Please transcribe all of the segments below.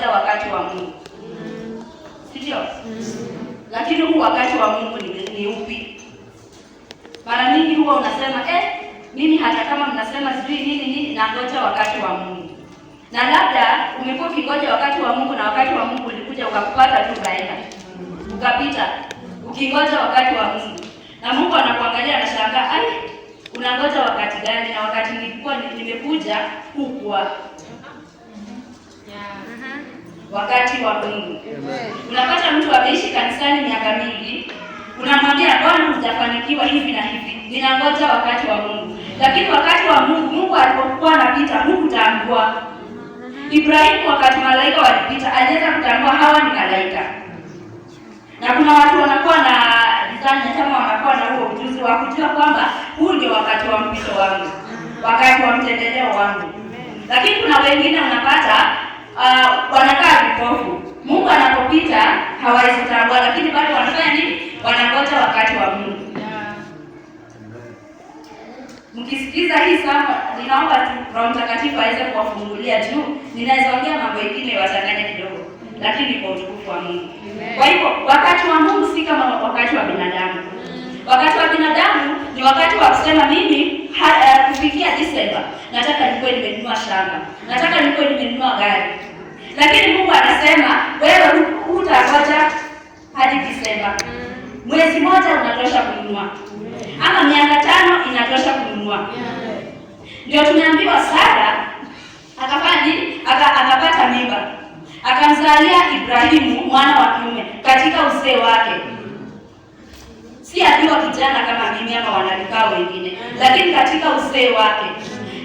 wakati wa Mungu. Sio? Lakini huu wakati wa Mungu ni upi? Mara nyingi huwa unasema mimi hata kama mnasema sijui nini na ngoja wakati wa Mungu. Na labda umekuwa ukingoja wakati wa Mungu na wakati wa Mungu ulikuja ukakupata tu baina. Ukapita ukingoja wakati wa Mungu. Na Mungu anakuangalia anashangaa, unangoja wakati gani na wakati nilikuwa nimekuja hukuwa. Wakati wa Mungu. Unapata mtu ameishi kanisani miaka mingi, unamwambia Bwana hujafanikiwa hivi na hivi. Ninangoja wakati wa Mungu. Lakini wakati wa Mungu, Mungu alipokuwa anapita hukutambua. Ibrahimu wakati malaika walipita, aliweza kutambua hawa ni malaika. Na kuna watu wanakuwa na design kama wanakuwa na huo ujuzi wa kujua kwamba huu ndio wakati wa mpito wangu. Wakati wa mtendeleo wangu. Lakini kuna wengine unapata wanakaa vipofu. Mungu anapopita hawawezi kutambua, lakini bado wanafanya nini? Wanangoja wakati wa Mungu. Mkisikiza hii sana, ninaomba tu Roho Mtakatifu aweze kuwafungulia juu. Ninaweza ongea mambo mengine wachanganya kidogo, lakini kwa utukufu wa Mungu. Kwa hivyo wakati wa Mungu si kama wakati wa binadamu. Wakati wa binadamu ni wakati wa kusema mimi kufikia Disemba nataka nikuwe nimenunua shamba, nataka nikuwe nimenunua gari. Lakini Mungu anasema wewe hutangoja hadi Disemba. Mwezi mmoja unatosha kununua. Ama miaka 5 inatosha kununua. Ndio tumeambiwa Sara akafanya nini? Akapata mimba. Akamzalia Ibrahimu mwana wa kiume katika uzee wake. Si akiwa kijana kama mimi ama wanarikao wengine, lakini katika uzee wake.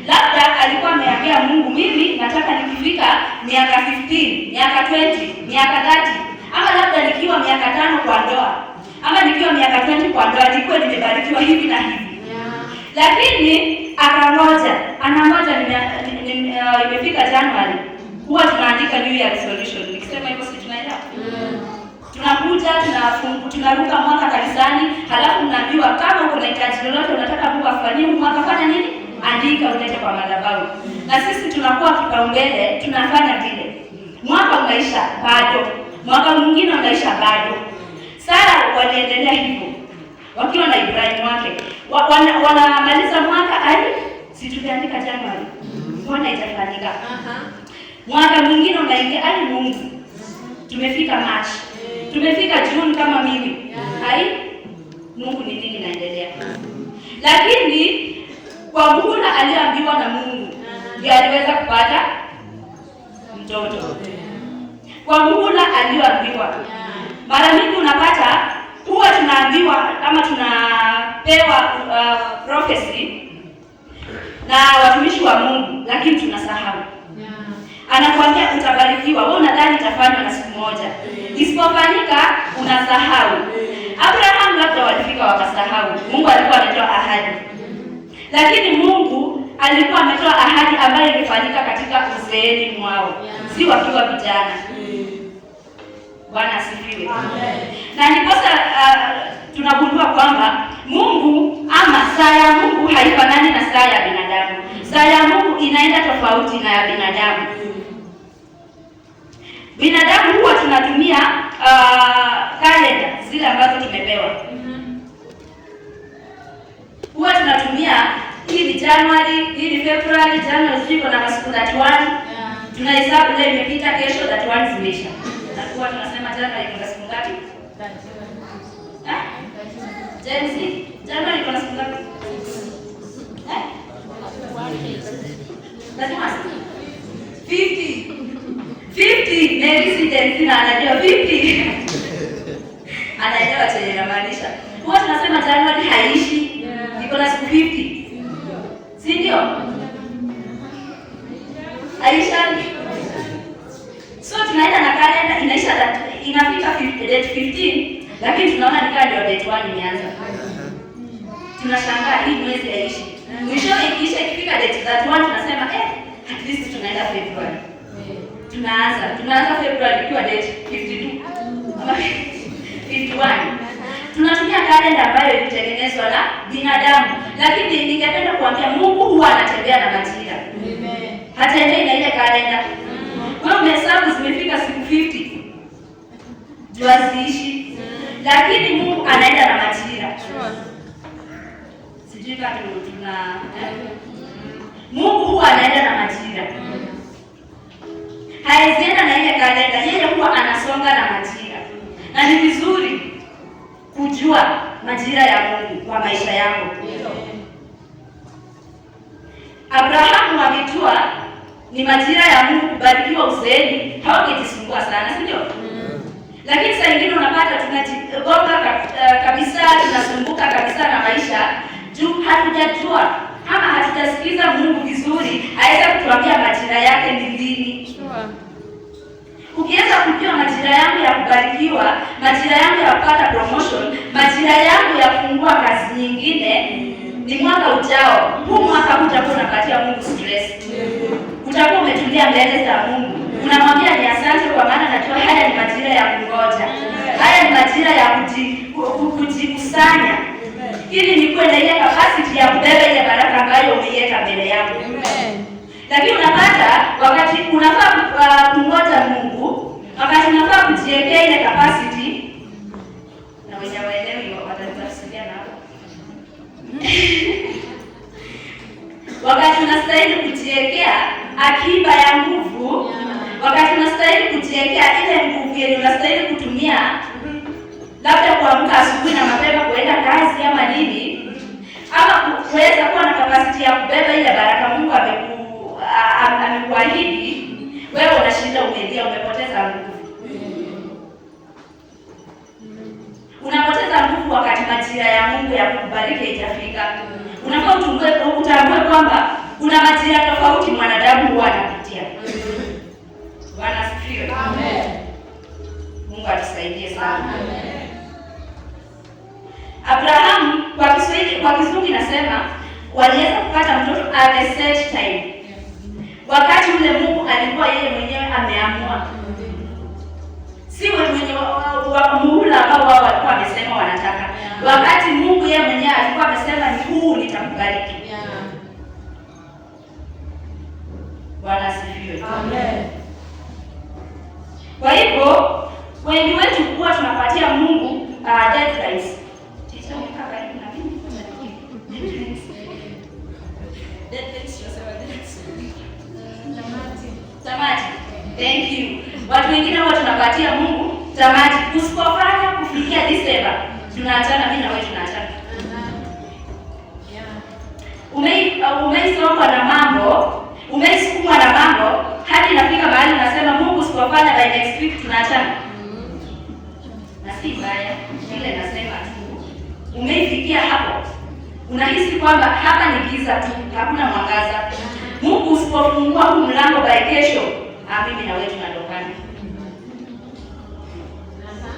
Labda alikuwa ameambia Mungu, mimi nataka nikifika miaka 15, miaka 20, miaka 30, ama labda nikiwa miaka 5 kwa ndoa, ama nikiwa miaka 20 kwa ndoa nilikuwa nimebarikiwa hivi na hivi. Lakini akangoja, anangoja imefika January. Huwa tunaandika New Year resolution. Nikisema hivyo si tunaelewa? Tunakuja, tunaruka mwaka kanisani, halafu mnaambiwa kama uko na hitaji lolote unataka Mungu afanyie mwaka, fanya nini? Andika ulete kwa madhabahu. Na sisi tunakuwa kipaumbele, tunafanya vile. Mwaka unaisha bado. Mwaka mwingine unaisha bado. Sara waliendelea hivyo. Wakiwa na Ibrahimu wake. Wanamaliza mwaka si tuliandika Januari. Mbona itafanyika? Mwaka mwingine unaingia Mungu. Tumefika March. Tumefika June kama mimi. Mungu ni nini naendelea? Lakini kwa muhula aliambiwa na Mungu ndiye aliweza kupata mtoto. Kwa muhula aliambiwa. Mara nyingi unapata huwa tunaambiwa kama tunapewa prophecy na watumishi wa Mungu, lakini tunasahau. Anakuambia utabarikiwa, wewe unadhani itafanywa na siku moja. Isipofanyika unasahau. Abraham labda walifika wakasahau. Mungu alikuwa ametoa ahadi. Lakini Mungu alikuwa ametoa ahadi ambayo ilifanyika katika uzeeni mwao, si wakiwa vijana. Bwana asifiwe. Na ndiposa tunagundua kwamba Mungu ama saa ya Mungu haifanani na saa ya binadamu. Saa ya Mungu inaenda tofauti na ya binadamu. Binadamu huwa tunatumia kalenda zile ambazo tumepewa. Huwa tunatumia hii January, hii February, January ziko na masiku 31. Tunahesabu leo imepita, kesho 31 zimeisha. Na huwa tunasema January iko na siku ngapi? 30. January iko na siku ngapi? 50. Resident na anajua 50. Anaelewa chenye inamaanisha. Huwa tunasema January haishi, iko na siku 50. Si ndio? Aisha. So tunaenda na kalenda inaisha inafika date 15, lakini tunaona ni kama ndio date 1 imeanza. Tunashangaa hii mwezi haishi. Mwisho ikisha ikifika date 31 tunasema at least tunaenda February. Tunaanza February ikiwa date 52. 51. Tunatumia kalenda ambayo ilitengenezwa na binadamu. Lakini ningependa kuambia Mungu huwa anatembea na majira. Amen. Hatembei na ile kalenda. Kwa umehesabu zimefika jua ziishi. Lakini Mungu anaenda na majira. Sijui kama tuna Mungu huwa anaenda na majira. Haizienda na ile kalenda, yeye huwa anasonga na majira. Na ni vizuri kujua majira ya Mungu kwa maisha yako. Abrahamu amejua ni majira ya Mungu kubarikiwa uzeeni, hawangejisumbua sana, si ndio? Lakini saa nyingine unapata tunajigonga kabisa, tunasumbuka kabisa na maisha juu hatujajua ama hatujasikiza Mungu vizuri aweza kutuambia majira yake ni lini. Ukiweza kujua majira yangu ya kubarikiwa, majira yangu ya kupata promotion, majira yangu ya kufungua kazi nyingine ni mwaka ujao. Huu mwaka hutakuwa unapatia Mungu stress. Utakuwa umetulia mbele za Mungu. Unamwambia ni asante kwa maana najua haya ni majira ya kungoja. Haya ni majira ya kujikusanya. Ili nikuwe na ile capacity ya kubeba ile baraka ambayo umeiweka mbele yangu. Lakini unapata wakati unafaa kungoja Mungu, wakati unafaa kujiwekea ile capacity na wenye waelewi watatafsiria nao. Wakati unastahili kujiwekea akiba ya nguvu, wakati unastahili kujiwekea ile nguvu yenye unastahili kutumia, labda kuamka asubuhi na mapema kuenda kazi ama nini, ama kuweza kuwa na capacity ya kubeba ile baraka Mungu amekuahidi, wewe unashinda umelia, umepoteza nguvu. Unapoteza nguvu wakati majira ya Mungu ya kukubariki itafika. Unafaa utambue kwamba kuna majira tofauti mwanadamu huwa anapitia. Bwana asifiwe. Amen. Mungu atusaidie sana. Amen. Abrahamu kwa Kiswahili, kwa Kizungu nasema waliweza kupata mtoto at the set time. Wakati ule Mungu alikuwa yeye mwenyewe ameamua. Si wewe mwenyewe muhula ambao wao walikuwa wamesema wanataka. Wakati Mungu yeye mwenyewe alikuwa amesema ni huu nitakubariki. Bwana asifiwe. Amen. Kwa hivyo wengi wetu huwa tunapatia Mungu deadlines. Teacher umekaa karibu na mimi. Deadlines tamati. Thank you. Watu wengine huwa tunapatia Mungu tamati. Usipofanya kufikia December, tunaachana, mimi na wewe tunaachana. Umeisongwa na mambo, umeisukumwa na mambo, hadi inafika mahali unasema Mungu usipofanya by next week tunaachana. Na si mbaya, vile nasema tu. Umeifikia hapo. Unahisi kwamba hapa ni giza tu, hakuna mwangaza. Mungu usipofungua huu mlango by kesho, mimi na wewe tunadokana.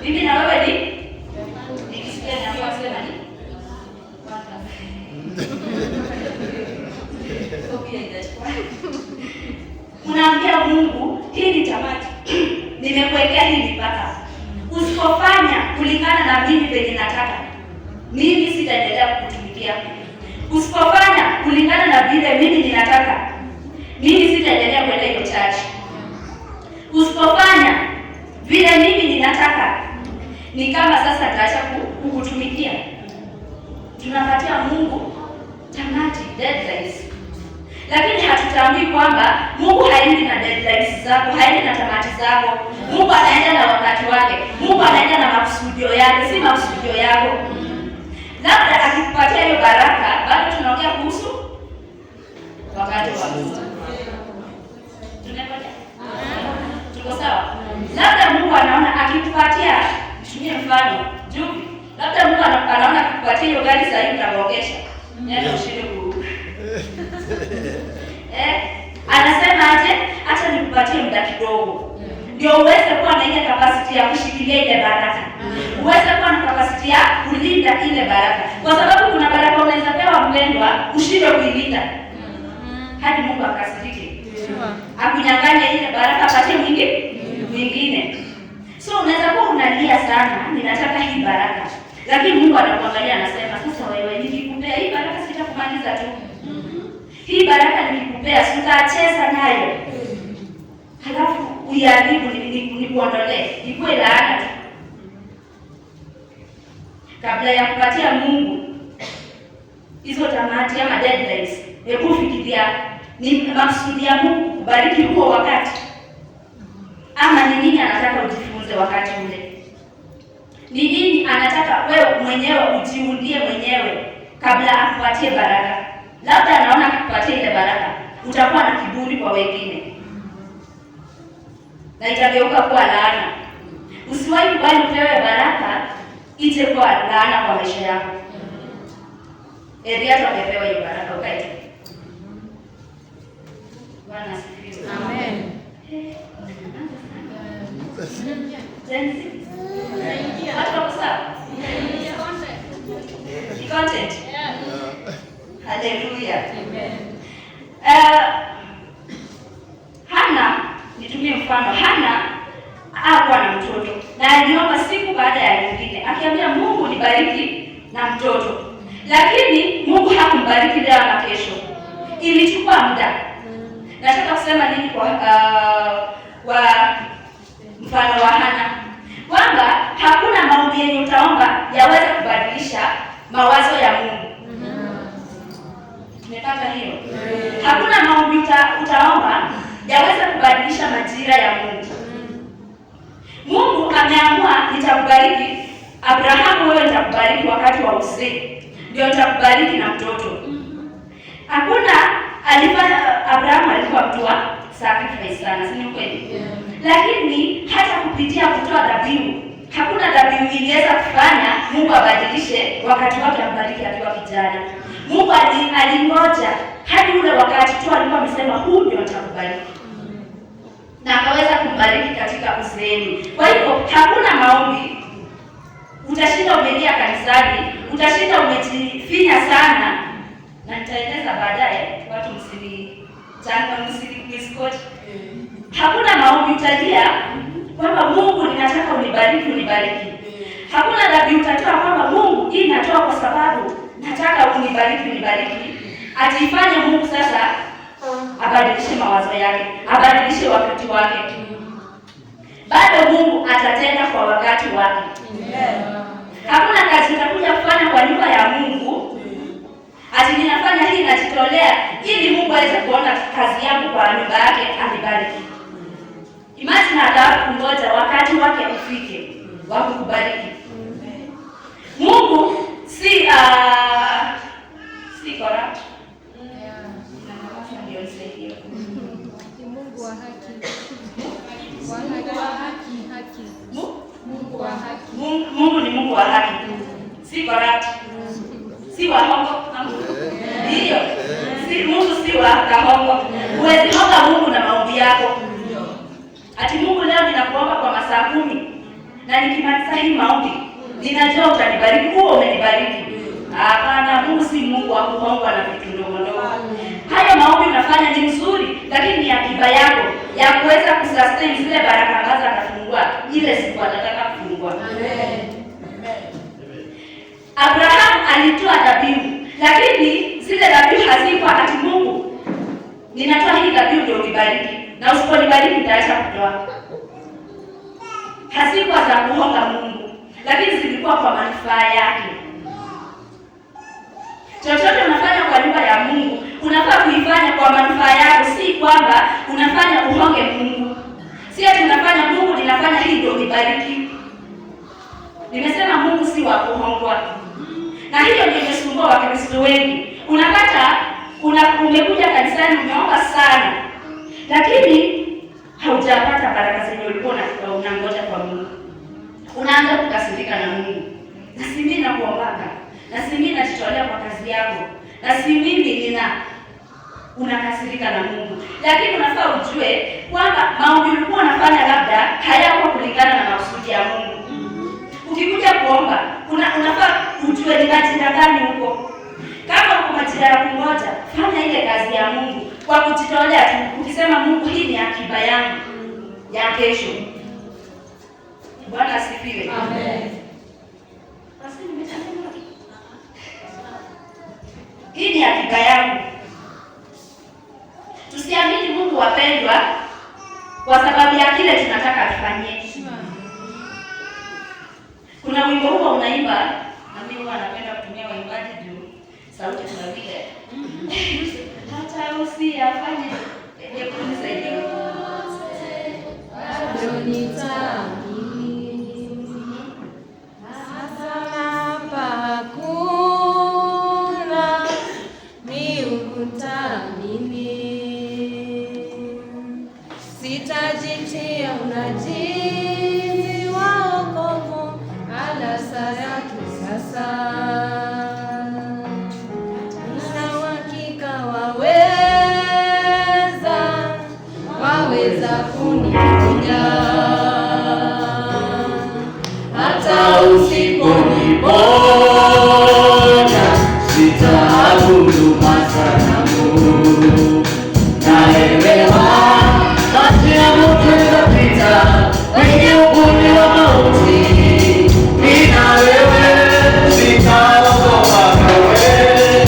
Mimi na wewe nikisikia na wasema ni unaambia Mungu, hii ni tamati. Nimekuwekea hii mipaka. Usipofanya kulingana na mimi penye nataka, mimi sitaendelea kukutumikia. Usipofanya kulingana na vile mimi ninataka, mimi sitaendelea kwenda hiyo church. Usipofanya vile mimi ninataka, ni kama sasa nitaacha kukutumikia. Tunapatia Mungu tamati, deadlines. Lakini hatutambui kwamba Mungu haendi na deadlines zako, haendi na tamati zako. Mungu anaenda na wakati wake. Mungu anaenda na makusudio yake, si makusudio yako. Labda akikupatia hiyo baraka, bado tunaongea kuhusu wakati wa Mungu. Tunaelewa? Tuko sawa? Labda Mungu anaona akikupatia, tumie mfano, Jubi. Labda Mungu anaona akikupatia hiyo gari sasa hivi utabogesha. Nenda ushinde ku. Anasema aje, acha nikupatie muda kidogo. Ndio uweze kuwa na ile capacity ya kushikilia ile baraka. Uweze kuwa na capacity ya kulinda ile baraka. Kwa sababu kuna baraka unaweza pewa mpendwa, ushinde kuilinda. Hadi Mungu akasirike. Akunyang'anya ile baraka apatie mwingine. So unaweza kuwa unalia sana, ninataka hii baraka. Lakini Mungu anakuangalia anasema, sasa wewe nikikupea hii baraka sitakumaliza tu. Hii baraka nikikupea sitacheza nayo. Halafu uiharibu nikuondolee. Ikuwe laana tu. kabla ya kupatia Mungu hizo tamati ama deadlines, hebu fikiria ni maksudi ya Mungu kubariki huo wakati, ama ni nini anataka ujifunze wakati ule? Ni nini anataka wewe mwenyewe ujiundie mwenyewe kabla akupatie baraka? Labda anaona akupatie ile baraka utakuwa na kiburi kwa wengine na itageuka kuwa laana. Usiwahi kubali upewe baraka ije kuwa laana kwa maisha yako. Hata umepewa hiyo baraka ukaita. Bwana asifiwe. Amen. Content. Hallelujah. Amen. Hana, nitumie mfano. Hana hakuwa na mtoto na aliomba siku baada ya nyingine akiambia Mungu nibariki na mtoto, lakini Mungu hakumbariki leo na kesho, ilichukua muda. Nataka kusema nini kwa mfano wa Hana? Kwamba hakuna maombi yenye utaomba yaweza kubadilisha mawazo ya Mungu. Umepata hiyo? Hakuna maombi utaomba yaweza kubadilisha majira ya Mungu. Mungu ameamua nitakubariki Abrahamu, wewe nitakubariki wakati wa uzee, ndio nitakubariki na mtoto. Hakuna alifanya. Abrahamu alikuwa mtu wa sacrifice sana, si kweli? Lakini hata kupitia kutoa dhabihu, hakuna dhabihu iliweza kufanya Mungu abadilishe wakati wake ambariki akiwa kijana. Mungu alingoja hadi ule wakati tu alikuwa amesema huu ndio nitakubariki, na akaweza kumbariki katika uzeeni. Kwa hivyo hakuna maombi utashinda umelia kanisani, utashinda umejifinya sana, na nitaeleza baadaye, watu msiniskote. Hakuna maombi utalia kwamba Mungu ninataka unibariki. Hakuna dhabihu utatoa kwamba Mungu hii natoa kwa sababu nataka unibariki. Atifanye Mungu sasa abadilishe mawazo yake, abadilishe wakati wake. Bado Mungu atatenda kwa wakati wake. Hakuna kazi utakuja kufanya kwa nyumba ya Mungu ati ninafanya hii najitolea ili Mungu aweze kuona kazi yangu kwa nyumba yake anibariki. Imagine kungoja wakati wake ufike wa kukubariki. Mungu si corrupt. Ni Mungu wa haki. Mungu wa haki. Mungu ni Mungu wa haki. Si corrupt. Si wa hongo. Ndio. Si Mungu si wa kahongo. Huwezi honga Mungu na maombi yako. Ati Mungu leo ninakuomba kwa masaa 10 na nikimaliza hii maombi ninajua utanibariki, huo umenibariki. Hapana, Mungu si Mungu wa kuhongwa na vitu ndogo ndogo. Hayo maombi unafanya ni mzuri, lakini ni akiba yako ya kuweza kusustain zile baraka ambazo atafungua ile siku atataka kufungua. Amen. Abraham alitoa dhabihu, lakini zile dhabihu hazikuwa ati Mungu ninatoa hii dhabihu ndio unibariki, na usiponibariki nitaacha kutoa. Hazikuwa za kuhonga Mungu, lakini zilikuwa kwa manufaa yake. Chochote unafanya kwa nyumba ya Mungu, unafaa kuifanya kwa manufaa yako, si kwamba unafanya uhonge Mungu. Si ati unafanya Mungu ninafanya hii ndio unibariki. Nimesema Mungu si wa kuhongwa. Na hiyo ndio imesumbua Wakristo wengi. Unapata umekuja kanisani umeomba sana, lakini haujapata baraka zenye ulikuwa unangoja kwa Mungu. Unaanza kukasirika na Mungu. Na si mimi nakuombaga, na si mimi najitolea kwa kazi yako, na si mimi unakasirika na Mungu. Lakini unafaa ujue kwamba maombi ulikuwa unafanya labda hayakuwa kulingana na makusudi ya Mungu. Ukikuja kuomba, unafaa ujue ni majira gani huko. Kama uko majira ya kungoja, fanya ile kazi ya Mungu kwa kujitolea tu, ukisema Mungu hii ni akiba yangu ya kesho. Bwana asifiwe. Amen. Basi nimechanganya. Hii ni akiba yangu. Tusiamini Mungu wapendwa kwa sababu ya kile tunataka tufanyie. Kuna wimbo huo unaimba mimi huwa napenda kutumia waimbaji juu sauti kuna vile hata usiyafanye kunisaidia sitajitia unajizi wa wokovu ala saa ya kisasa. Na uhakika waweza kuniponya hata usiponiponya, sitaabudu masanamu. Naelewa kati ya moto utapita kwenye ukumbi wa mauti, mimi na wewe sitaogopa kamwe.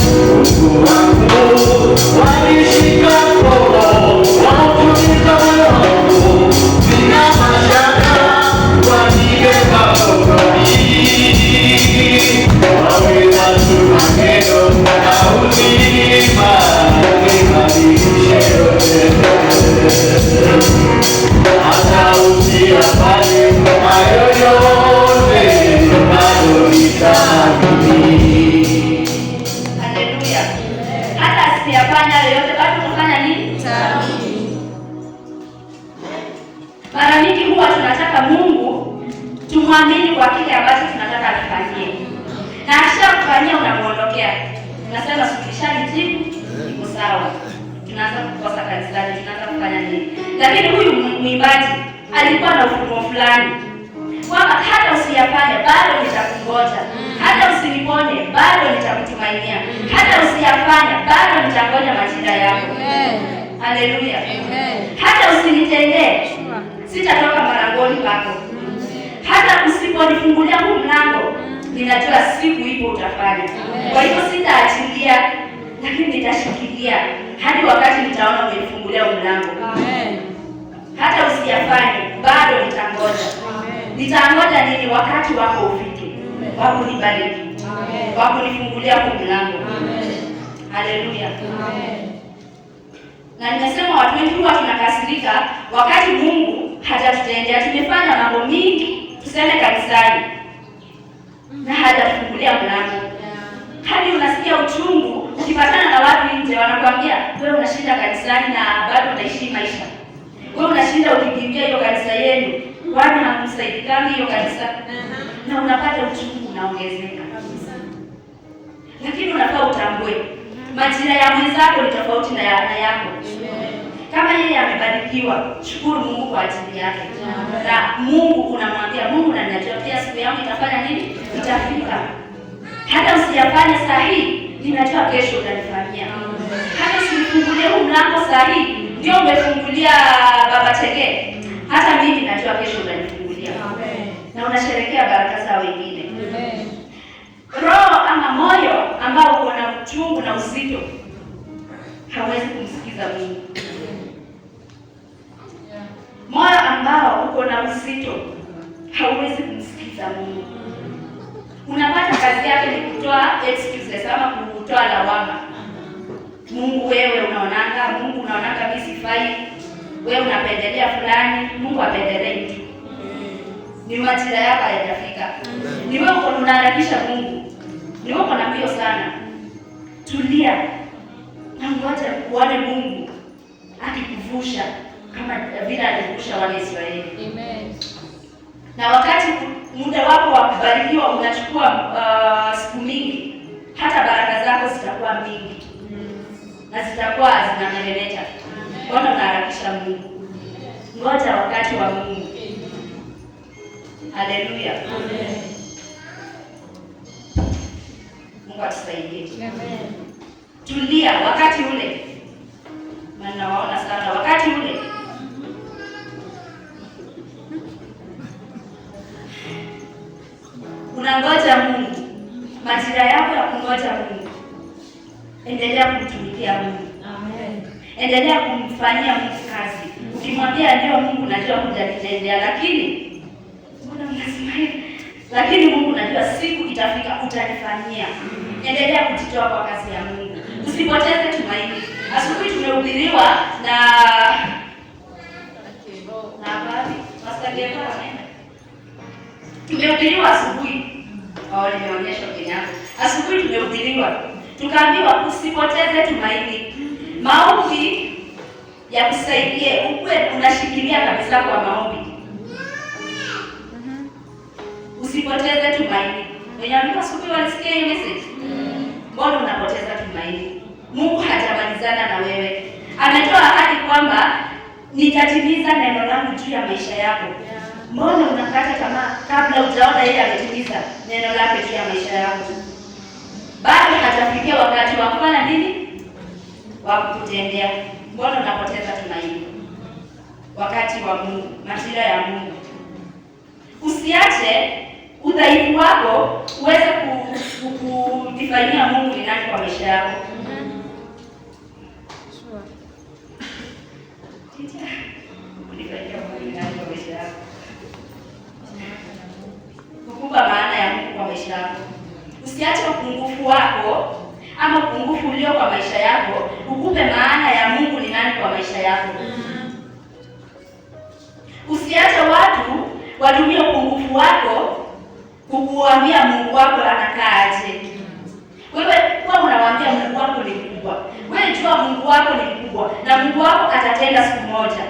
Mungu wangu wanishika mkono, wautuliza moyo wangu, sina mashaka wanibeba mkononi. Waweza tu maneno na uzima nibadilishe yote, hata usiyafanye hayo yote, bado nitaamini. Haleluya. Hata asiyafanya yoyote bado tunafanya nini? Nitaamini. Mara nyingi huwa tunataka Mungu tumwamini kwa kile ambacho tunataka atufanyie, na akishakufanyia unamuondokea, unasema suluhishanijibu, iko sawa. Tunaanza kukosa kanisani, tunaanza kufanya nini? Lakini huyu mwimbaji alikuwa na ufunuo fulani kwamba hata usiyafanye bado nitakungoja, hata usiniponye bado nitakutumainia, hata usiyafanye bado nitangoja majira yako. Haleluya. Hata usinitendee sitatoka marangoni pako, hata usiponifungulia huu mlango ninajua siku ipo utafanya. Kwa hivyo sitaachilia, lakini nitashikilia hadi wakati nitaona umenifungulia mlango. Hata usiyafanye bado nitangoja. Nitangoja nini? Wakati wako ufike, wako nibariki, wako nifungulia huu mlango. Haleluya. Na nimesema watu wengi huwa tunakasirika wakati Mungu hajatutendea. Tumefanya mambo mingi, tuseme kanisani, na hajatufungulia mlango. Hadi unasikia uchungu ukipatana na watu nje, wanakuambia wewe unashinda kanisani na bado unaishi maisha. Wewe unashinda ukikimbia hiyo kanisa yenu, watu hamsaidikani hiyo kanisa, na unapata uchungu unaongezeka. Lakini unafaa utambue majira ya mwenzako ni tofauti na yako. Kama yeye amebarikiwa, shukuru Mungu kwa ajili yake. Na Mungu unamwambia Mungu, na ninajua pia siku yangu itafanya nini? Itafika. Hata usiyafanye saa hii, ninajua kesho utanifanyia. Hata usifungulie huu mlango saa hii, ndio umefungulia Baba Chege. Hata mimi najua kesho utanifungulia. Na unasherehekea baraka za wengine. Roho ama moyo ambao uko na uchungu na uzito hawezi kumsikiza Mungu. Moyo ambao uko na uzito hauwezi kumsikiza Mungu. Unapata kazi yake ni kutoa excuses ama kutoa lawama. Mungu wewe unaonanga, Mungu unaonanga mimi sifai, wewe unapendelea fulani, Mungu apendelee mtu. Ni majira yako hayajafika. Ni wewe uko unaharakisha Mungu. Ni wewe uko na mbio sana. Tulia. Na ngoja uone Mungu akikuvusha kama vile alivusha wale Israeli. Amen. Na wakati muda wako wa kubarikiwa unachukua siku mingi, hata baraka zako zitakuwa mingi. Na zitakuwa zinameremeta. Mbona unaharakisha Mungu? Ngoja wakati wa Mungu. Haleluya. Amen. Mungu atusaidie. Amen. Tulia wakati ule. Maana waona sana wakati ule. Unangoja Mungu. Majira yako ya kungoja Mungu. Endelea kumtumikia Mungu. Amen. Endelea kumfanyia Mungu kazi. Ukimwambia ndio Mungu najua hujanitendea, lakini mbona unasema hivi? lakini Mungu najua siku itafika utanifanyia. Endelea kujitoa kwa kazi ya Mungu, usipoteze tumaini. Asubuhi tumehubiriwa na habari Pastor Deva anaenda, tumehubiriwa asubuhi. Nimeonyesha kwenye hapo. Asubuhi tumehubiriwa tukaambiwa usipoteze tumaini. Maombi ya kusaidie ukwe unashikilia kabisa kwa maombi. Usipoteze tumaini. Wenye asubuhi walisikia hii message? Mbona unapoteza tumaini? Mungu hajamalizana na wewe. Ametoa ahadi kwamba nitatimiza neno langu juu ya maisha yako. Mbona unakata tamaa kabla hujaona yeye ametimiza neno lake juu ya maisha yako? Bado hatafikia wakati wa kufanya nini? Wa kukutendea. Mbona unapoteza tumaini? Wakati wa Mungu, majira ya Mungu. Usiache udhaifu wako uweze kudifanyia Mungu ni nani kwa maisha yako. Kukupa maana ya Mungu kwa maisha yako. Usiache upungufu wako ama upungufu ulio kwa maisha yako ukupe maana ya Mungu ni nani kwa maisha yako. Usiache watu watumie upungufu wako kukuambia Mungu wako anakaaje. Wewe kwa unawaambia Mungu wako ni mkubwa. Wewe jua Mungu wako ni mkubwa na Mungu wako atatenda siku moja.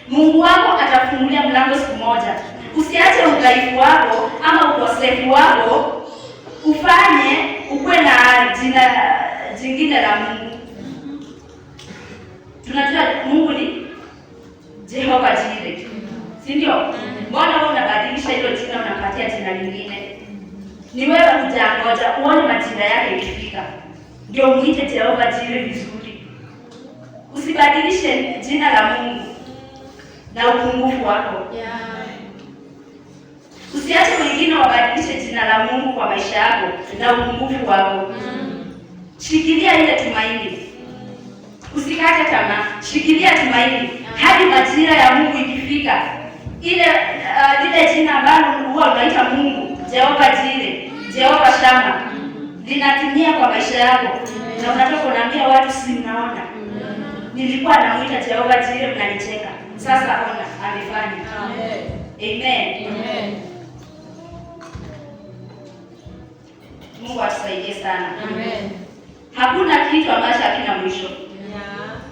Mungu wako atafungulia mlango siku moja. Usiache udhaifu wako ama ukosefu wako ufanye ukuwe na jina jingine la Mungu. Tunajua Mungu ni Jehova Jireh, si ndio? Mbona wewe unabadilisha hilo jina unapatia jina lingine? Ni wewe hujangoja uone majina yake ikifika ndio muite Jehova Jireh vizuri. Usibadilishe jina la Mungu na upungufu wako. Usiache wengine wabadilishe jina la Mungu kwa maisha yako na upungufu wako. Shikilia ile tumaini. Usikate tamaa. Shikilia tumaini hadi majira ya Mungu ikifika. Ile jina ambalo huwa unaita Mungu, Jehova Jireh, Jehova Shama, linatimia kwa maisha yako. Na unatoka unaambia watu si mnaona. Nilikuwa namuita Jehova Jireh mnanicheka. Sasa ona amefanya. Amen. Amen. Mungu atusaidie sana. Amen. Hakuna kitu ambacho hakina mwisho.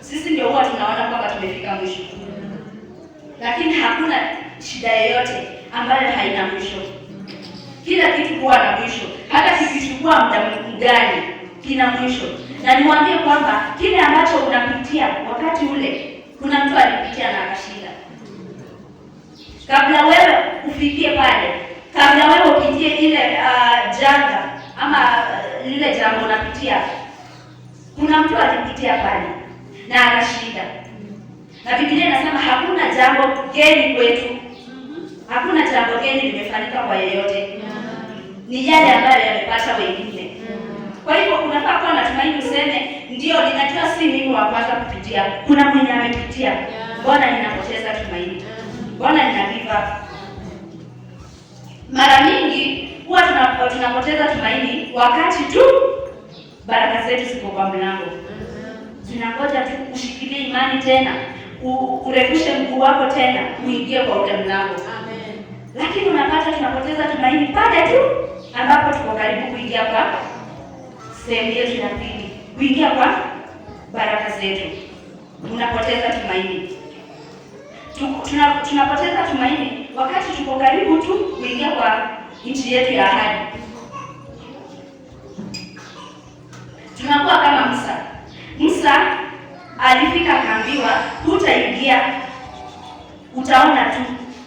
Sisi ndio huwa tunaona kwamba tumefika mwisho. Lakini hakuna shida yoyote ambayo haina mwisho. Kila kitu huwa na mwisho. Hata kikichukua muda gani kina mwisho. Na niwaambie kwamba kile ambacho unapitia wakati ule kuna mtu alipitia na akashinda. Kabla wewe ufikie pale, kabla wewe upitie ile janga ama lile jambo unapitia, kuna mtu alipitia pale na akashinda. Na Biblia inasema hakuna jambo geni kwetu. Hakuna jambo geni limefanyika kwa yeyote. Ni yale ambayo yamepata wengine. Kwa hivyo unafaa kuwa na tumaini useme ndio ninajua si mimi wa kwanza kupitia. Kuna mwenye amepitia. Mbona ninapoteza tumaini? Mbona nina give up? Mara nyingi huwa tunapoteza tumaini wakati tu baraka zetu ziko kwa mlango. Tunangoja tu ushikilie imani tena, urefushe mguu wako tena, uingie kwa ule mlango. Amen. Lakini unapata tunapoteza tumaini pale tu ambapo tuko karibu kuingia kwa sehemu yetu ya pili, kuingia kwa baraka zetu. Unapoteza tumaini. Tunapoteza tumaini wakati tuko karibu tu kuingia kwa nchi yetu ya ahadi. Tunakuwa kama Musa. Musa alifika akaambiwa hutaingia, utaona tu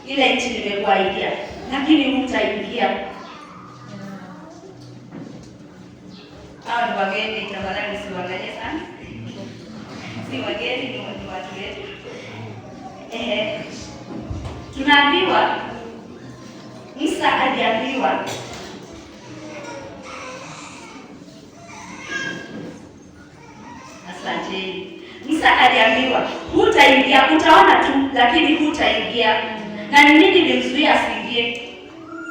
ile nchi nimekuahidia, lakini hutaingia. Hawa ni wageni, tafadhali usiwaangalie sana. Si wageni, ni watu wetu. Tunaambiwa Musa aliambiwa Musa aliambiwa hutaingia, utaona tu lakini hutaingia. Na ni nini limzuia asiingie?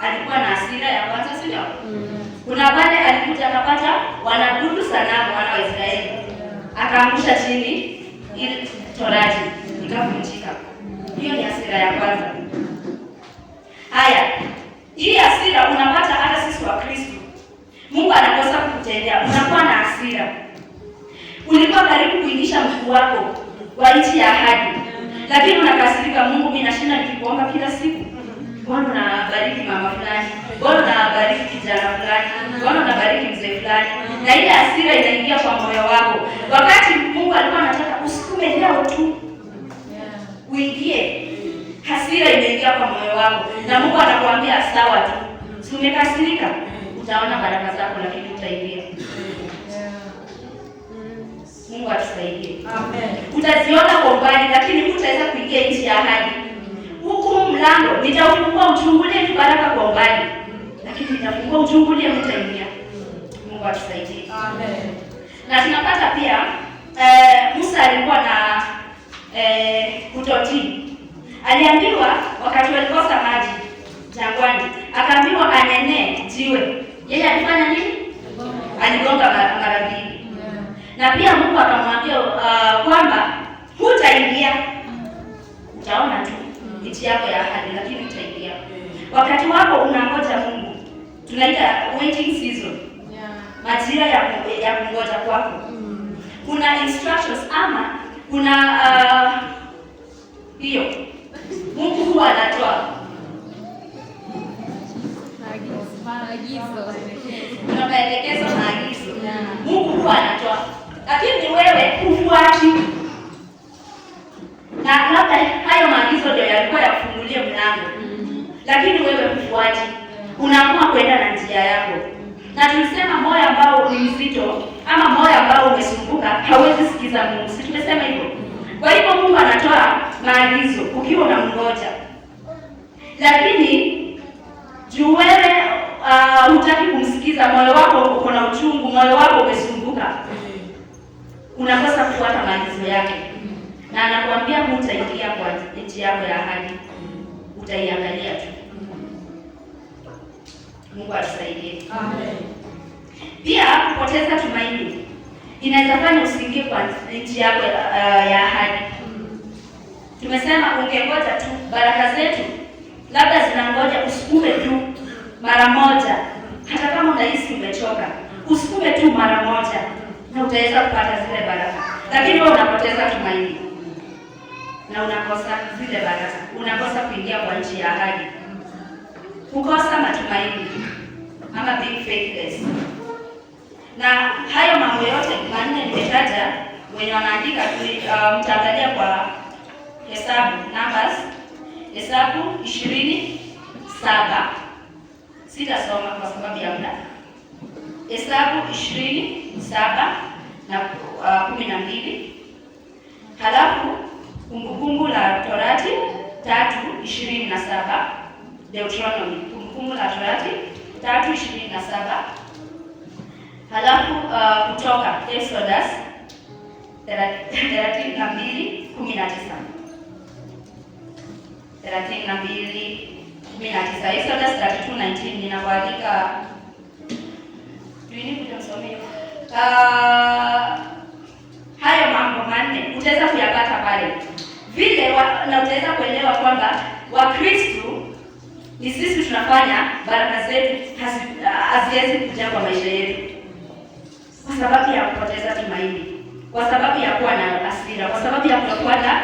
alikuwa na hasira ya kwanza, sio? Kuna wale alikuja akapata wanaabudu sanamu wana wa Israeli, akaangusha chini ile Torati ikavunjika. Hiyo ni hasira ya kwanza. Haya, hii hasira unapata hata sisi wa Kristo. Mungu anakosa kukutendea, unakuwa na hasira. Ulikuwa karibu kuingisha mguu wako wa nchi ya ahadi, lakini unakasirika. Mungu, mimi nashinda nikikuomba kila siku. Bwana unabariki mama fulani, Bwana unabariki kijana fulani, Bwana unabariki mzee fulani, na ile hasira inaingia kwa moyo wako, wakati Mungu alikuwa anataka usikume leo tu uingie. Hasira imeingia kwa moyo wako, na Mungu anakuambia sawa tu, si umekasirika, utaona baraka zako, lakini utaingia. Mungu atusaidie. Amen. Utaziona kwa mbali, lakini hutaweza kuingia nchi ya ahadi. Huku mlango nitaufungua, uchungulie tu baraka kwa mbali, lakini nitafungua, uchungulie, utaingia. Mungu atusaidie. Amen. Na tunapata pia Musa alikuwa na kutotii. Aliambiwa wakati walikosa maji jangwani, akaambiwa anenee jiwe. Yeye alifanya nini? Aligonga mara mbili. Na pia Mungu akamwambia kwamba hutaingia, utaona tu nchi yako ya ahadi, lakini utaingia. Wakati wako unangoja Mungu, tunaita waiting season, majira ya kungoja kwako. Kuna instructions ama kuna hiyo Mungu huwa anatoa kuna maelekezo, maagizo Mungu huwa anatoa, lakini wewe hufuati. Na labda hayo maagizo ndio yalikuwa yakufungulie mlango, lakini wewe hufuati, unaamua kwenda na njia yako. Na tulisema moyo ambao ni mzito ama moyo ambao umesumbuka hawezi sikiza Mungu, si tumesema hivyo? Kwa hivyo Mungu anatoa maagizo ukiwa unamngoja, lakini juu wewe hutaki kumsikiza, moyo wako uko na uchungu, moyo wako umesumbuka, unakosa kufuata maagizo yake, na anakuambia hutaingia kwa nchi yako ya ahadi, utaiangalia tu. Mungu atusaidie. Amen. Pia kupoteza tumaini inaweza fanya usiingie kwa nchi yako ya ahadi. Tumesema ungengoja tu, baraka zetu labda zinangoja, usukume tu mara moja. Hata kama unahisi umechoka, usukume tu mara moja na utaweza kupata zile baraka. Lakini wewe unapoteza tumaini na unakosa zile baraka, unakosa kuingia kwa nchi ya ahadi. Kukosa matumaini ama being faithless. Na hayo mambo yote manne nimetaja, wenye wanaandika mtaangalia kwa Hesabu, Numbers, Hesabu 27. Sitasoma kwa sababu ya muda. Hesabu 27 na 12. Halafu Kumbukumbu la Torati 3:27. Deuteronomy, Kumbukumbu la Torati 3:27. Halafu Kutoka, Exodus 32:19. 32:19. Exodus 32:19 ninakualika tuini kuja msomea. Hayo mambo manne utaweza kuyapata pale. Vile na utaweza kuelewa kwamba Wakristo ni sisi tunafanya baraka zetu haziwezi kuja kwa maisha yetu kwa sababu ya kupoteza tumaini, kwa sababu ya kuwa na hasira, kwa sababu ya kufuata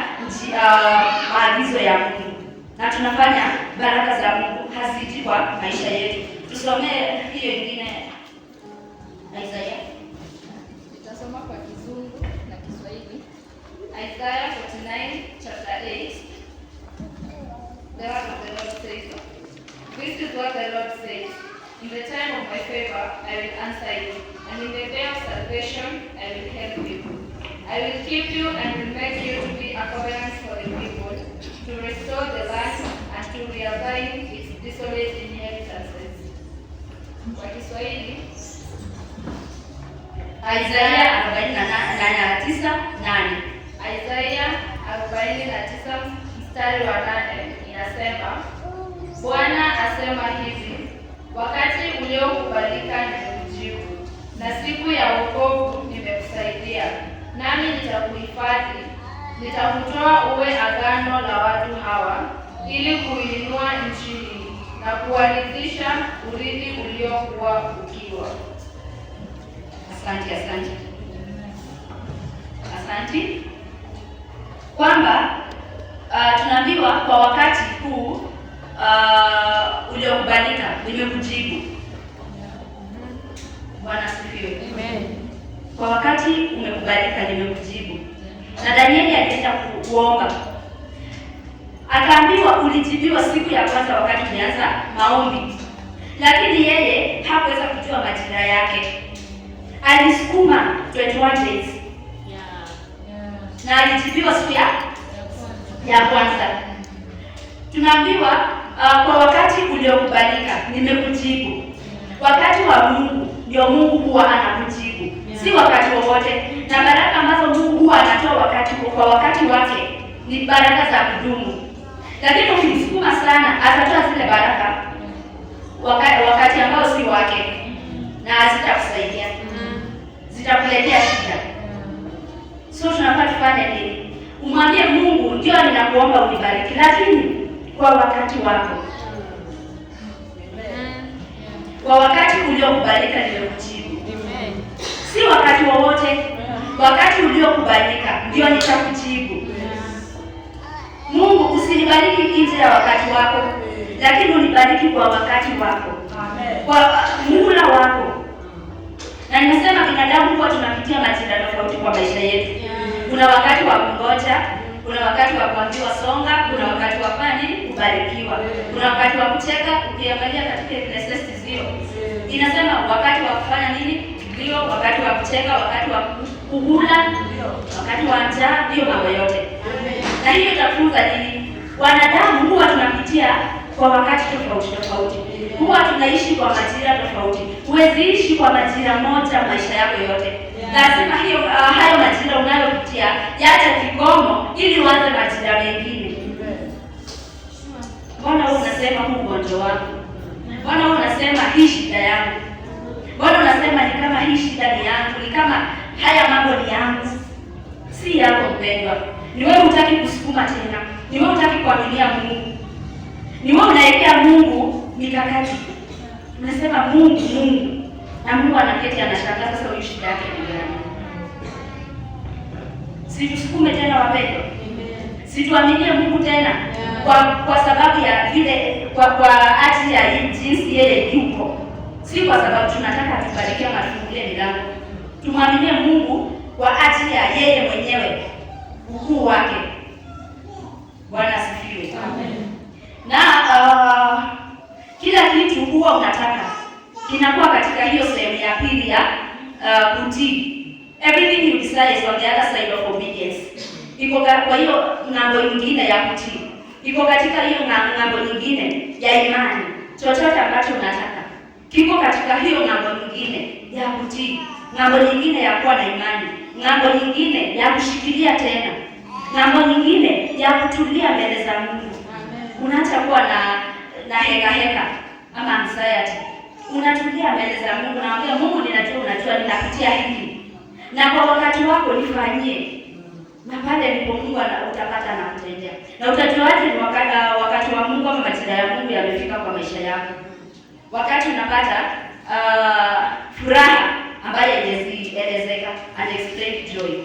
maagizo ya Mungu, na tunafanya baraka za Mungu haziji kwa maisha yetu. Tusomee hiyo ingine, Isaya. Nitasoma kwa Kizungu na Kiswahili. Isaiah 49:8. The word of the Lord says, "This is what the Lord says. In the time of my favor, I will answer you, and in the day of salvation, I will help you. I will keep you and will make you to be a covenant for the people, to restore the land and to reassign its desolate inheritances." Kwa Kiswahili, Isaya 49:8. Isaya 49 mstari wa 8 inasema, Bwana asema hivi, wakati uliokubalika nimekujibu, na siku ya wokovu nimekusaidia. Nami nitakuhifadhi, nitakutoa uwe agano la watu hawa, ili kuinua nchi hii na kuwarithisha urithi uliokuwa ukiwa. Asante. Kwamba tunaambiwa kwa wakati huu uliokubalika nimekujibu. Bwana asifiwe. Amen. Kwa wakati umekubalika nimekujibu. Na Danieli alienda kuomba, akaambiwa ulijibiwa siku ya kwanza wakati ulianza maombi, lakini yeye hakuweza kujua majira yake. Alisukuma 21 days na alijibiwa siku ya kwanza. Tunaambiwa kwa wakati uliokubalika nimekujibu. Wakati wa Mungu ndio Mungu huwa anakujibu, si wakati wowote. Na baraka ambazo Mungu huwa anatoa kwa wakati wake ni baraka za kudumu, lakini ukimsukuma sana atatoa zile baraka wakati ambao si wake, na hazitakusaidia, zitakuletea shida. So tunafaa tufanye nini? Umwambie Mungu, ndio ninakuomba unibariki, lakini kwa wakati wako. Kwa wakati uliokubalika nimekujibu. Si wakati wowote. Wakati uliokubalika ndio nitakujibu. Mungu, usinibariki nje ya wakati wako, lakini unibariki kwa wakati wako. Kwa muhula wako. Na nimesema binadamu huwa tunapitia majira tofauti kwa maisha yetu. Kuna wakati wa kungoja, kuna wakati wa kuambiwa songa, kuna wakati wa kufanya nini? Kubarikiwa. Kuna wakati wa kucheka. Ukiangalia katika Ecclesiastes hiyo inasema wakati wa kufanya nini? Ndio wakati wa kucheka, wakati wa kukula, wakati wa njaa, ndio mambo yote. Na hiyo itafunza nini? Wanadamu huwa tunapitia kwa wakati tofauti. Huwa tunaishi kwa majira tofauti. Huwezi ishi kwa majira moja maisha yako yote. Lazima hayo majira unayopitia yaache kikomo ili uanze majira mengine. Mbona wewe unasema huu ugonjwa wangu? Mbona wewe unasema hii shida yangu? Mbona unasema ni kama hii shida ni yangu, ni kama haya mambo ni yangu? Si yako mpendwa. Ni wewe hutaki kusukuma tena. Ni wewe hutaki kuaminia Mungu. Ni wewe unaelekea Mungu mikakati. Unasema Mungu. Na Mungu anaketi anashangaa, sasa huyu shida yake ni gani? Situsukume tena wapendwa. Situaminie Mungu tena kwa sababu ya vile kwa ajili ya jinsi yeye yuko. Si kwa sababu tunataka atubarikie na tufungulie milango. Tumwaminie Mungu kwa ajili ya yeye mwenyewe, ukuu wake. Bwana asifiwe. Amen. Na kila kitu huwa unataka inakuwa katika hiyo sehemu ya pili ya kutii. Everything you desire is on the other side of obedience. Iko kwa hiyo ngambo nyingine ya kutii. Iko katika hiyo ngambo nyingine ya imani. Chochote ambacho unataka kiko katika hiyo ngambo nyingine ya kutii, ngambo nyingine ya kuwa na imani, ngambo nyingine ya kushikilia tena, ngambo nyingine ya kutulia mbele za Mungu. Unaacha kuwa na heka ama anxiety. Unatulia mbele za Mungu na mwambie Mungu, unajua ninapitia hili, na kwa wakati wako nifanyie. Na pale ndipo Mungu utapata na kutendea. Na utajuaje ni wakati wa Mungu ama majira ya Mungu yamefika kwa maisha yako? Wakati unapata furaha ambayo haielezeka, unexplained joy.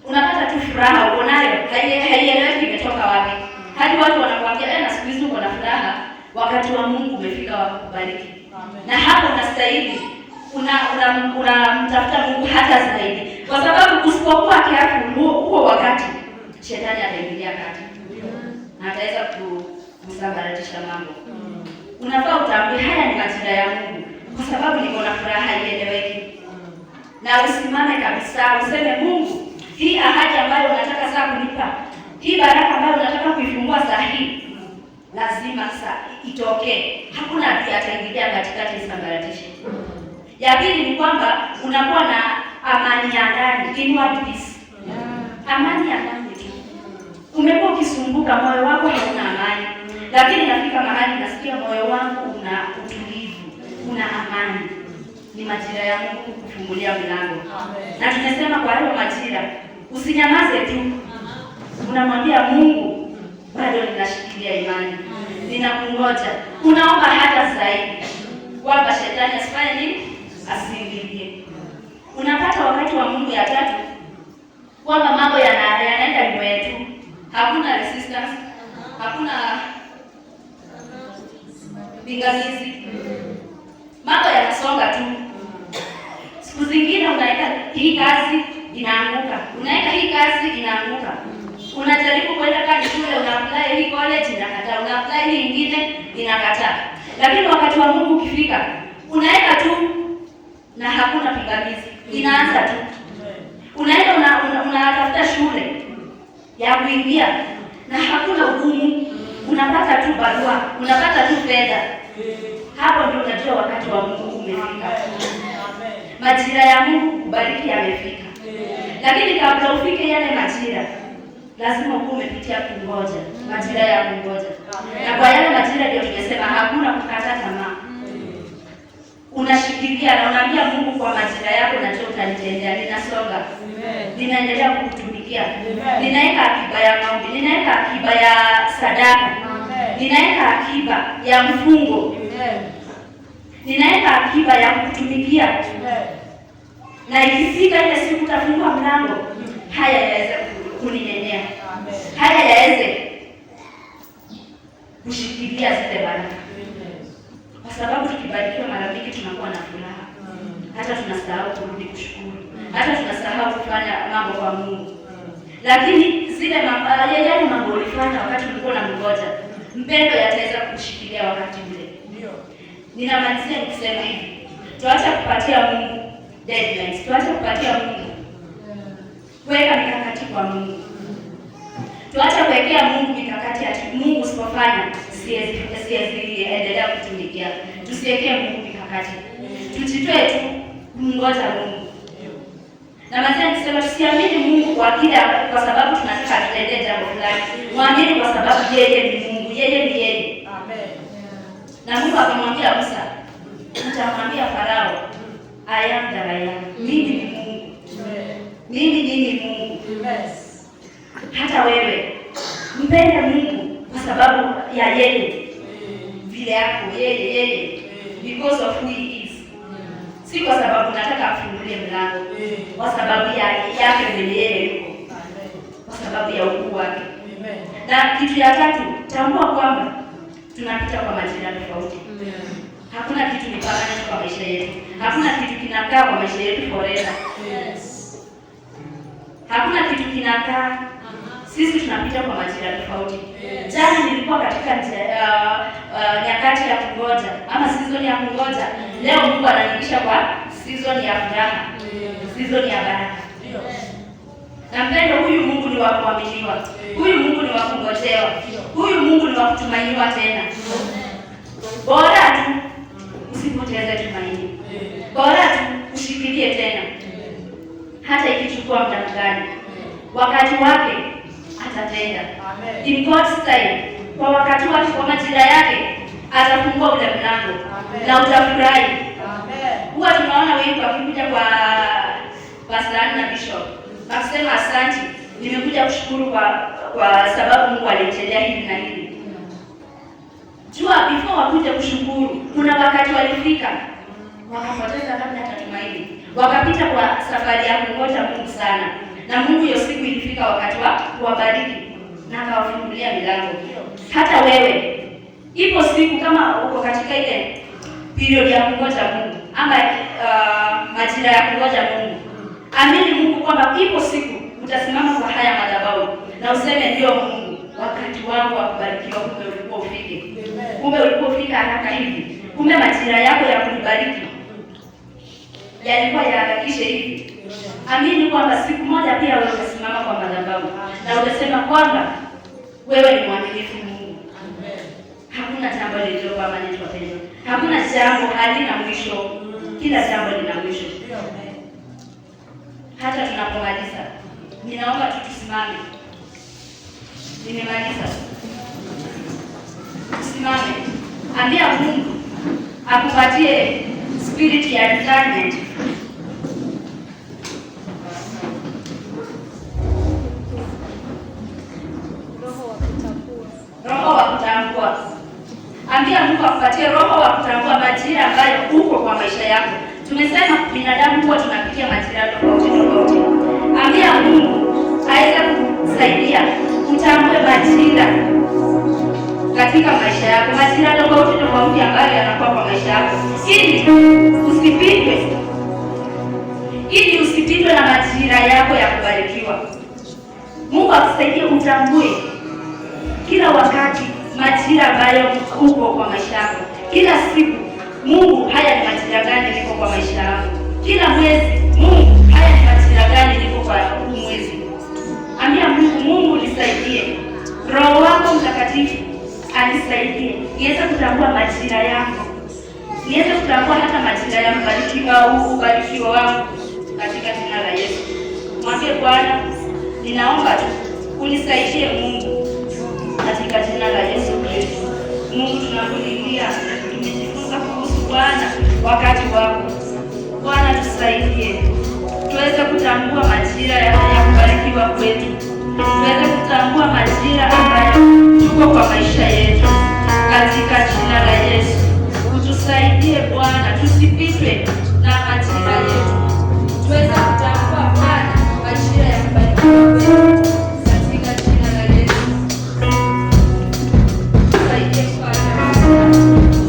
Unapata tu furaha unayo, haieleweki imetoka wapi. Hadi watu wanakuambia na siku hizi uko na furaha, wakati wa Mungu umefika wa kukubariki. Na hapo unastahili unamtafuta Mungu hata zaidi. Kwa sababu usipokuwa kiafu huo wakati shetani ataingilia kati. Na ataweza kusambaratisha mambo. Unafaa utambue haya ni majira ya Mungu, kwa sababu niko na furaha ieleweki. Na usimame kabisa useme Mungu, hii ahadi ambayo unataka sasa kunipa, hii baraka ambayo unataka kuifungua saa hii, lazima sasa itokee. Hakuna adui ataingilia katikati isambaratishe. Ya pili ni kwamba unakuwa na amani ya ndani, inward peace. Amani ya ndani tu. Umekuwa ukisumbuka, moyo wako hauna amani. lakini nafika mahali nasikia moyo wangu una utulivu, una amani. Ni majira ya Mungu kufungulia mlango. Na tumesema kwa hayo majira usinyamaze tu. Unamwambia Mungu, bado ninashikilia imani, ninakungoja. Unaomba hata zaidi kwamba shetani asifanye nini? Asiingilie. Unapata wakati wa Mungu ya tatu kwamba mambo yanaenda nyuma yetu, hakuna resistance, hakuna pingamizi, mambo yanasonga tu. Siku zingine unaenda hii kazi inaanguka, unaenda hii kazi inaanguka, unajaribu kwenda kazi shule, una apply hii college inakataa, una apply hii nyingine inakataa. Lakini wakati wa Mungu ukifika, unaenda tu na hakuna pingamizi, inaanza tu. Unaenda unatafuta shule ya kuingia na hakuna ugumu, unapata tu barua, unapata tu fedha. Hapo ndio unajua wakati wa Mungu umefika. Majira ya Mungu kubariki yamefika. Lakini kabla ufike yale majira, lazima uwe umepitia kungoja, majira ya kungoja. Na kwa yale majira ndio tumesema hakuna kukata tamaa. Unashikilia na unaambia Mungu, kwa majira yako najua utanitendea, ninasonga. Ninaendelea kukutumikia. Ninaweka akiba ya maombi, ninaweka akiba ya sadaka. Ninaweka akiba ya mfungo. Ninaweka akiba ya kutumikia. Na ikifika ile siku utafungua mlango, haya yaweze kuninenea. Haya yaweze kushikilia zile baraka. Kwa sababu tukibarikiwa mara mingi tunakuwa na furaha. Hata tunasahau kurudi kushukuru. Hata tunasahau kufanya mambo kwa Mungu. Lakini zile mambo ulifanya wakati ulikuwa na mngoja, mpendo yataweza kushikilia wakati ule. Ninamalizia nikisema hivi. Tuache kupatia Mungu deadlines. Tuache kupatia Mungu kuweka mikakati kwa Mungu. Tuache kuwekea Mungu mikakati ati Mungu usipofanya siwezi endelea kutumikia. Tusiwekee Mungu mikakati. Tujitoe tu kumngoja Mungu. Na mazia nikisema tusiamini Mungu kwa sababu tunataka tutendee jambo fulani. Muamini kwa sababu yeye ni Mungu, yeye ni yeye. Amen. Na Mungu akamwambia Musa, utamwambia Farao, I am that I am. Mimi ni Mungu. Mimi ni Mungu. Hata wewe mpende Mungu kwa sababu ya yeye, vile yako yeye, because of who he is. Si kwa sababu nataka afungulie mlango, kwa sababu yake vile yeye yuko, kwa sababu ya ukuu wake. Na kitu ya tatu, tambua kwamba tunapita kwa majira tofauti. Hakuna kitu ni permanent kwa maisha yetu. Hakuna kitu kinakaa kwa maisha yetu forever. Hakuna kitu kinakaa. Sisi tunapita kwa majira tofauti. Jana nilikuwa katika nyakati ya kungoja ama season ya kungoja. Leo Mungu ananiingisha kwa season ya furaha, season ya baraka. Na mpendo, huyu Mungu ni wa kuaminiwa. Huyu Mungu ni wa kungojewa. Huyu Mungu ni wa kutumainiwa tena. Bora tu usipoteze tumaini. Bora tu ushikilie tena. Hata ikichukua muda gani, wakati wake atatenda. In God's time, kwa wakati wake, kwa majira yake atafungua ule mlango na utafurahi. Huwa tunaona wengi wakikuja kwa pastor na bishop akisema asante, nimekuja kushukuru kwa sababu Mungu alitendea hili na hili. Jua before wakuje kushukuru, kuna wakati walifika wakapoteza labda hata tumaini, wakapita kwa safari ya kungoja Mungu sana, na Mungu hiyo siku ilifika wakati wa kuwabariki na akawafungulia milango. Hata wewe ipo siku, kama uko katika ile period ya kungoja Mungu ama majira ya kungoja Mungu, amini Mungu kwamba ipo siku utasimama kwa haya madhabahu na useme ndio Mungu, wakati wangu wa kubarikiwa kumbe ulikuwa ufike. Kumbe ulikuwa ufika haraka hivi. Kumbe majira yako ya kunibariki yalikuwa yaharakishe hivi. Amini kwamba siku moja pia wewe utasimama kwa madhabahu na utasema kwamba wewe ni mwaminifu Mungu. Hakuna jambo lililokuwa permanent wapendwa. Hakuna jambo halina mwisho. Kila jambo lina mwisho. Hata tunapomaliza, ninaomba tusimame. Nimemaliza. Usimame. Ambia Mungu akupatie spirit ya discernment. Roho wa kutambua. Ambia Mungu akupatie roho wa kutambua majira ambayo uko kwa maisha yako. Tumesema binadamu huwa tunapitia majira tofauti tofauti. Ambia Mungu aweze kusaidia utambue majira katika maisha yako, majira tofauti tofauti ambayo yanakuwa kwa maisha yako, ili usipitwe na majira yako ya kubarikiwa. Mungu akusaidie utambue kila wakati majira ambayo uko kwa maisha yako. Kila siku Mungu, haya ni majira gani niko kwa maisha yako? Kila mwezi Mungu, haya ni majira gani niko kwa mwezi? Ambia Mungu, Mungu nisaidie, Roho wako Mtakatifu anisaidie niweze kutambua majira yangu, niweze kutambua hata majira ya ubarikiwa wangu katika jina la Yesu. Mwambie Bwana, ninaomba tu unisaidie Mungu katika jina la Yesu Kristo. Mungu, tunakulilia, tumejifunza kuhusu Bwana wakati wako. Bwana, tusaidie tuweze kutambua majira ya kubarikiwa kwetu, tuweze kutambua majira ambayo tuko kwa maisha yetu katika jina la Yesu. Utusaidie Bwana, tusipitwe na majira yetu, tuweze kutambua Bwana majira ya kubarikiwa kwetu katika jina la Yesu. Tusaidie Bwana.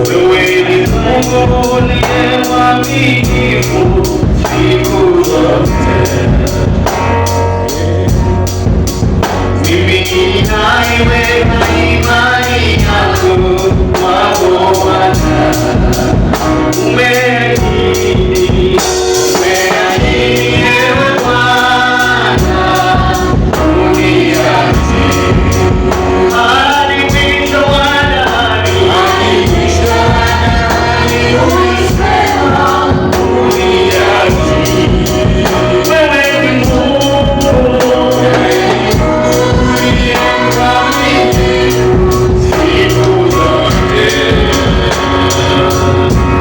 Wewe ni Mungu mwaminifu siku zote.